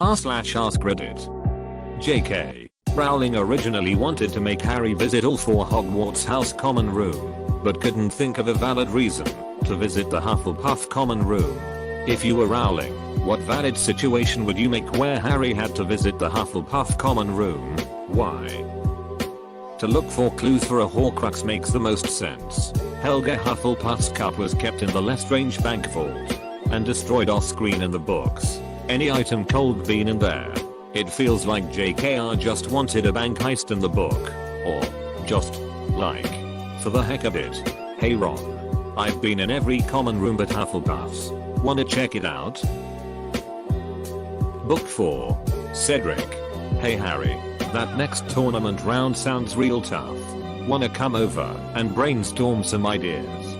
r/AskReddit. JK. Rowling originally wanted to make Harry visit all four Hogwarts House Common Room, but couldn't think of a valid reason to visit the Hufflepuff Common Room. If you were Rowling, what valid situation would you make where Harry had to visit the Hufflepuff Common Room? Why? To look for clues for a Horcrux makes the most sense. Helga Hufflepuff's cup was kept in the Lestrange Bank vault and destroyed off-screen in the books. Any item cold bean in there. It feels like JKR just wanted a bank heist in the book. Or just like, for the heck of it. Hey Ron. I've been in every common room but Hufflepuff's. Wanna check it out? Book 4. Cedric. Hey Harry. That next tournament round sounds real tough. Wanna come over and brainstorm some ideas?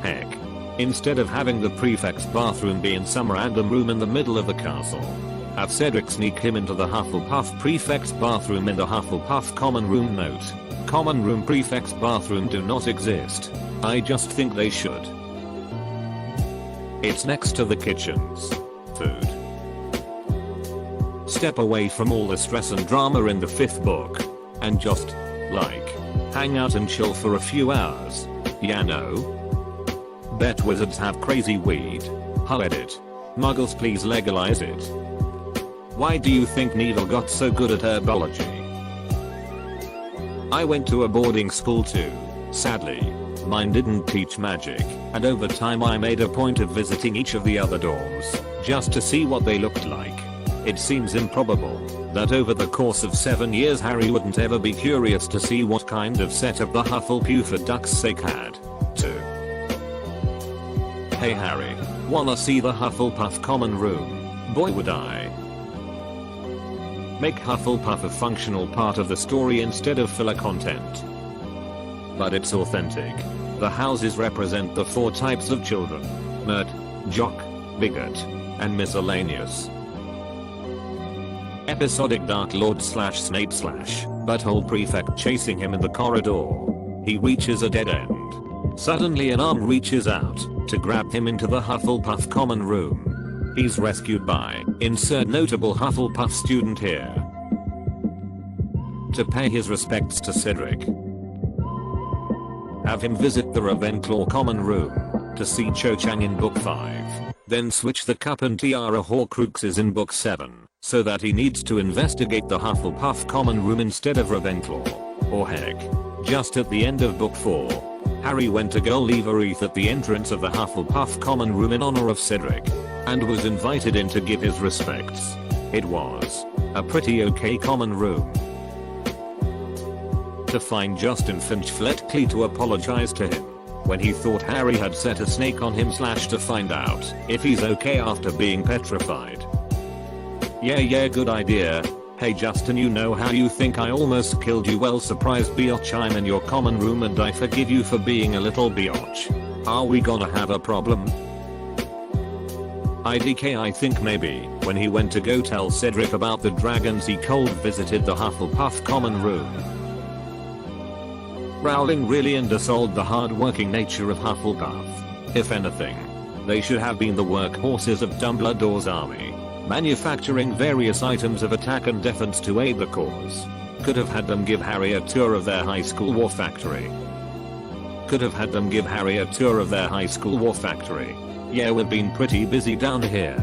Heck. Instead of having the prefect's bathroom be in some random room in the middle of the castle, have Cedric sneak him into the Hufflepuff prefect's bathroom in the Hufflepuff common room. Note: common room prefect's bathroom do not exist. I just think they should. It's next to the kitchens. Food. Step away from all the stress and drama in the 5th book and just, like, hang out and chill for a few hours. Yeah, no? Bet wizards have crazy weed. Edit. Muggles, please legalize it. Why do you think Needle got so good at herbology? I went to a boarding school too. Sadly, mine didn't teach magic, and over time I made a point of visiting each of the other dorms, just to see what they looked like. It seems improbable that over the course of 7 years Harry wouldn't ever be curious to see what kind of setup the Hufflepuff for duck's sake had. Hey Harry, wanna see the Hufflepuff common room? Boy would I. Make Hufflepuff a functional part of the story instead of filler content. But it's authentic. The houses represent the 4 types of children: nerd, jock, bigot, and miscellaneous. Episodic Dark Lord / Snape / Butthole Prefect chasing him in the corridor. He reaches a dead end. Suddenly an arm reaches out to grab him into the Hufflepuff common room. He's rescued by insert notable Hufflepuff student here. To pay his respects to Cedric, have him visit the Ravenclaw common room to see Cho Chang in book 5. Then switch the cup and tiara Horcruxes in book 7, so that he needs to investigate the Hufflepuff common room instead of Ravenclaw. Or heck, just at the end of book 4, Harry went to go leave a wreath at the entrance of the Hufflepuff common room in honor of Cedric, and was invited in to give his respects. It was a pretty okay common room. To find Justin Finch fleetly to apologize to him when he thought Harry had set a snake on him / to find out if he's okay after being petrified. Yeah, good idea. Hey Justin, you know how you think I almost killed you? Well, surprise biatch, I'm in your common room and I forgive you for being a little biatch. Are we gonna have a problem? IDK, I think maybe when he went to go tell Cedric about the dragons he cold visited the Hufflepuff common room. Rowling really undersold the hard-working nature of Hufflepuff. If anything, they should have been the workhorses of Dumbledore's army, manufacturing various items of attack and defense to aid the cause. Could have had them give Harry a tour of their high school war factory. Yeah, we've been pretty busy down here.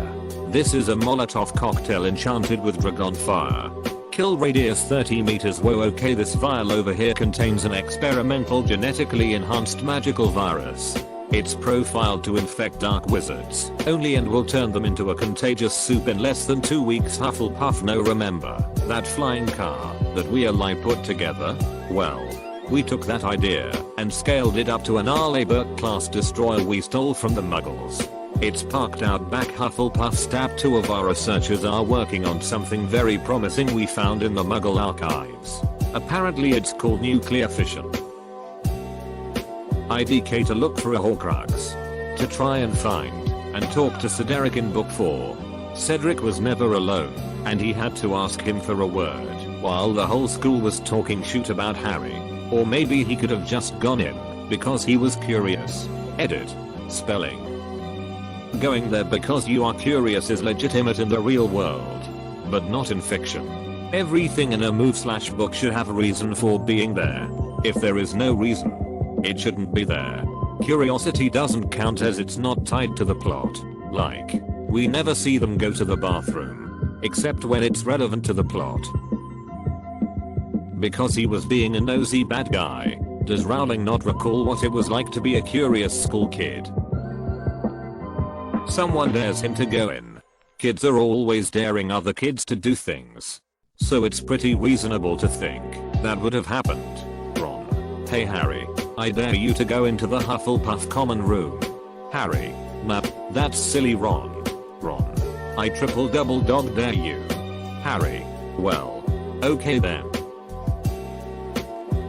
This is a Molotov cocktail enchanted with dragon fire. Kill radius 30 meters. Whoa, okay, this vial over here contains an experimental genetically enhanced magical virus. It's profiled to infect dark wizards only and will turn them into a contagious soup in less than 2 weeks. Hufflepuff, no, remember that flying car that we put together? Well, we took that idea and scaled it up to an Arleigh class destroyer we stole from the Muggles. It's parked out back. Hufflepuff stab. 2 of our researchers are working on something very promising we found in the Muggle archives. Apparently it's called nuclear fission. IDK to look for a Horcrux. To try and find and talk to Cedric in book 4. Cedric was never alone, and he had to ask him for a word while the whole school was talking shit about Harry. Or maybe he could have just gone in because he was curious. Edit. Spelling. Going there because you are curious is legitimate in the real world, but not in fiction. Everything in a movie/book should have a reason for being there. If there is no reason, it shouldn't be there. Curiosity doesn't count as it's not tied to the plot. Like, we never see them go to the bathroom, except when it's relevant to the plot. Because he was being a nosy bad guy, does Rowling not recall what it was like to be a curious school kid? Someone dares him to go in. Kids are always daring other kids to do things. So it's pretty reasonable to think that would have happened. Ron. Hey Harry, I dare you to go into the Hufflepuff common room. Harry. Nah, that's silly Ron. Ron. I triple double dog dare you. Harry. Well. Okay then.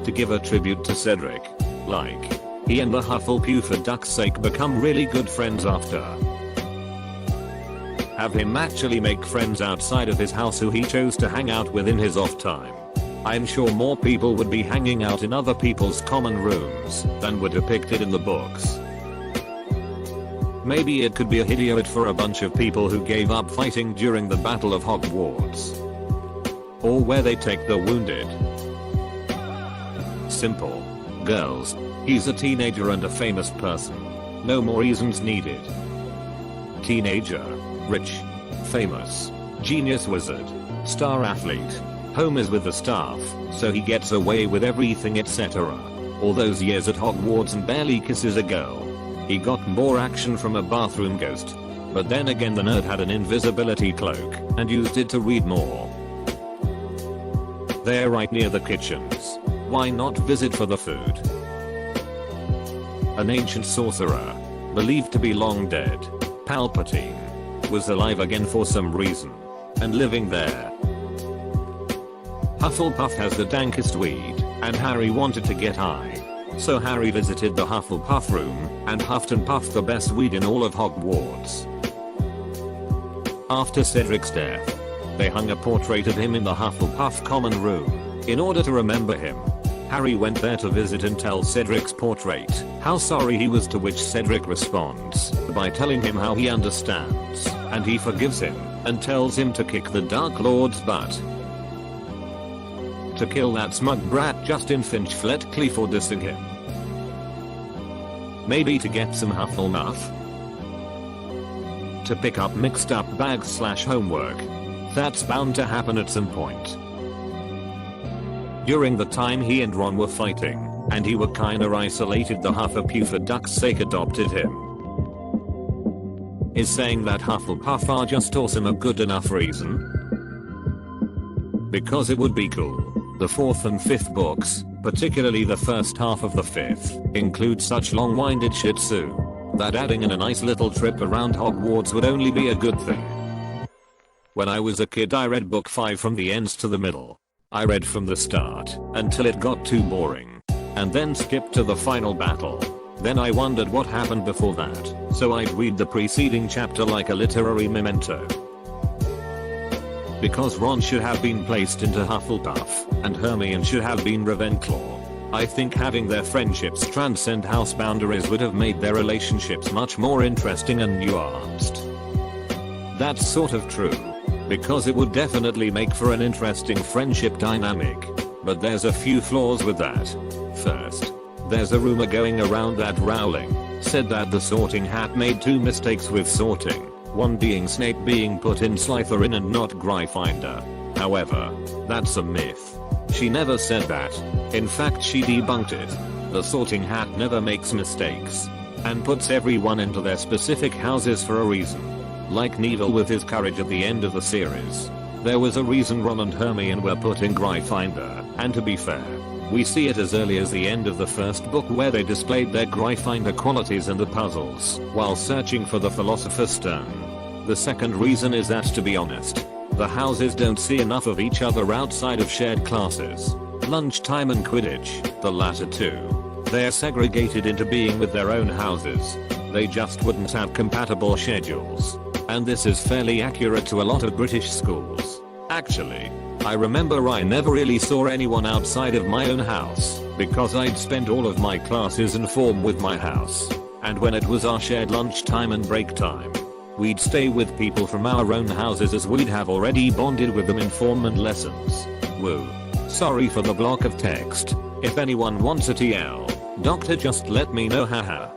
To give a tribute to Cedric. Like, he and the Hufflepuff for duck's sake become really good friends after. Have him actually make friends outside of his house who he chose to hang out with in his off time. I'm sure more people would be hanging out in other people's common rooms than were depicted in the books. Maybe it could be a idiot for a bunch of people who gave up fighting during the Battle of Hogwarts. Or where they take the wounded. Simple. Girls. He's a teenager and a famous person. No more reasons needed. Teenager. Rich. Famous. Genius wizard. Star athlete. Home is with the staff, so he gets away with everything etc. All those years at Hogwarts and barely kisses a girl. He got more action from a bathroom ghost. But then again the nerd had an invisibility cloak and used it to read more. They're right near the kitchens. Why not visit for the food? An ancient sorcerer, believed to be long dead, Palpatine, was alive again for some reason, and living there. Hufflepuff has the dankest weed, and Harry wanted to get high. So Harry visited the Hufflepuff room, and huffed and puffed the best weed in all of Hogwarts. After Cedric's death, they hung a portrait of him in the Hufflepuff common room. In order to remember him, Harry went there to visit and tell Cedric's portrait how sorry he was, to which Cedric responds by telling him how he understands, and he forgives him, and tells him to kick the Dark Lord's butt. To kill that smug brat Justin Finch Fletchley for dissing him. Maybe to get some Hufflemuff. To pick up mixed up bags/homework. That's bound to happen at some point. During the time he and Ron were fighting, and he were kinda isolated, the Hufflepuff for duck's sake adopted him. Is saying that Hufflepuff are just awesome a good enough reason? Because it would be cool. The 4th and 5th books, particularly the first half of the 5th, include such long-winded shit that adding in a nice little trip around Hogwarts would only be a good thing. When I was a kid I read book 5 from the ends to the middle. I read from the start until it got too boring, and then skipped to the final battle. Then I wondered what happened before that, so I'd read the preceding chapter like a literary memento. Because Ron should have been placed into Hufflepuff, and Hermione should have been Ravenclaw, I think having their friendships transcend house boundaries would have made their relationships much more interesting and nuanced. That's sort of true. Because it would definitely make for an interesting friendship dynamic. But there's a few flaws with that. First, there's a rumor going around that Rowling said that the Sorting Hat made 2 mistakes with sorting, one being Snape being put in Slytherin and not Gryffindor. However, that's a myth. She never said that. In fact she debunked it. The Sorting Hat never makes mistakes, and puts everyone into their specific houses for a reason. Like Neville with his courage at the end of the series. There was a reason Ron and Hermione were put in Gryffindor, and to be fair, we see it as early as the end of the first book where they displayed their Gryffindor qualities in the puzzles while searching for the Philosopher's Stone. The second reason is that, to be honest, the houses don't see enough of each other outside of shared classes, lunchtime and Quidditch, the latter two. They're segregated into being with their own houses. They just wouldn't have compatible schedules. And this is fairly accurate to a lot of British schools. Actually, I remember I never really saw anyone outside of my own house, because I'd spend all of my classes in form with my house. And when it was our shared lunchtime and break time, we'd stay with people from our own houses as we'd have already bonded with them in form and lessons. Woo. Sorry for the block of text. If anyone wants a TL, doctor, just let me know, haha.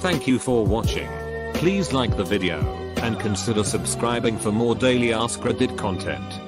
Thank you for watching. Please like the video and consider subscribing for more daily AskReddit content.